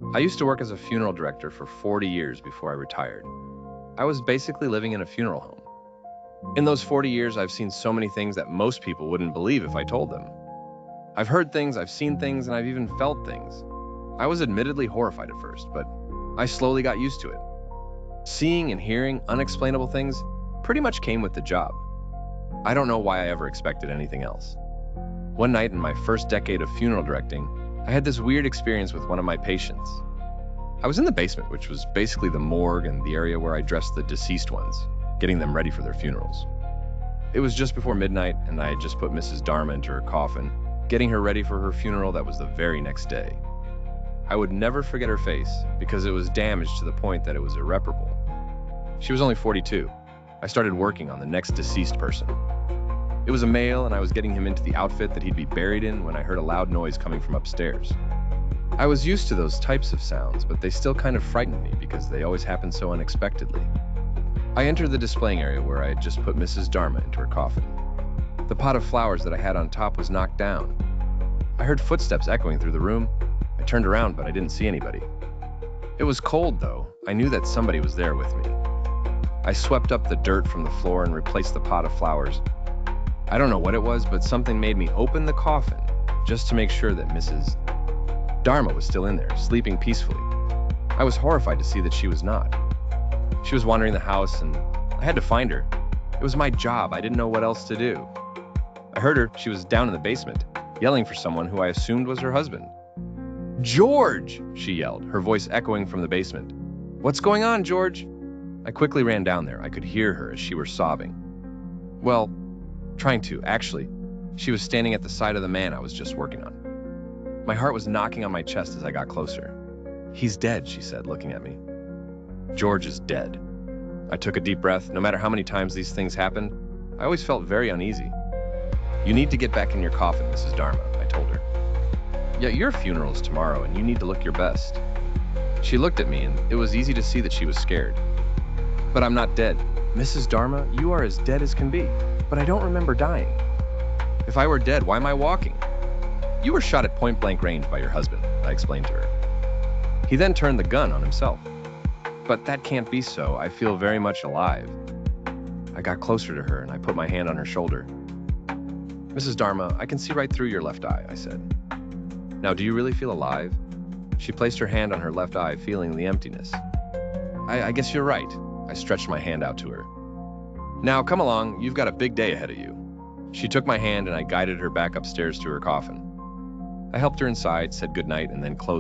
I used to work as a funeral director for 40 years before I retired. I was basically living in a funeral home. In those 40 years, I've seen so many things that most people wouldn't believe if I told them. I've heard things, I've seen things, and I've even felt things. I was admittedly horrified at first, but I slowly got used to it. Seeing and hearing unexplainable things pretty much came with the job. I don't know why I ever expected anything else. One night in my first decade of funeral directing, I had this weird experience with one of my patients. I was in the basement, which was basically the morgue and the area where I dressed the deceased ones, getting them ready for their funerals. It was just before midnight, and I had just put Mrs. Dharma into her coffin, getting her ready for her funeral that was the very next day. I would never forget her face because it was damaged to the point that it was irreparable. She was only 42. I started working on the next deceased person. It was a male, and I was getting him into the outfit that he'd be buried in when I heard a loud noise coming from upstairs. I was used to those types of sounds, but they still kind of frightened me because they always happened so unexpectedly. I entered the displaying area where I had just put Mrs. Dharma into her coffin. The pot of flowers that I had on top was knocked down. I heard footsteps echoing through the room. I turned around, but I didn't see anybody. It was cold, though. I knew that somebody was there with me. I swept up the dirt from the floor and replaced the pot of flowers. I don't know what it was, but something made me open the coffin just to make sure that Mrs. Dharma was still in there, sleeping peacefully. I was horrified to see that she was not. She was wandering the house, and I had to find her. It was my job. I didn't know what else to do. I heard her. She was down in the basement, yelling for someone who I assumed was her husband. "George!" she yelled, her voice echoing from the basement. "What's going on, George?" I quickly ran down there. I could hear her as she was sobbing. Well, trying to, actually. She was standing at the side of the man I was just working on. My heart was knocking on my chest as I got closer. "He's dead," she said, looking at me. "George is dead." I took a deep breath. No matter how many times these things happened, I always felt very uneasy. "You need to get back in your coffin, Mrs. Dharma," I told her. "Yeah, your funeral is tomorrow, and you need to look your best." She looked at me, and it was easy to see that she was scared. "But I'm not dead. Mrs. Dharma, you are as dead as can be. But I don't remember dying." "If I were dead, why am I walking?" "You were shot at point-blank range by your husband," I explained to her. "He then turned the gun on himself." "But that can't be so. I feel very much alive." I got closer to her, and I put my hand on her shoulder. "Mrs. Dharma, I can see right through your left eye," I said. "Now, do you really feel alive?" She placed her hand on her left eye, feeling the emptiness. I guess you're right." I stretched my hand out to her. "Now, come along. You've got a big day ahead of you." She took my hand, and I guided her back upstairs to her coffin. I helped her inside, said goodnight, and then closed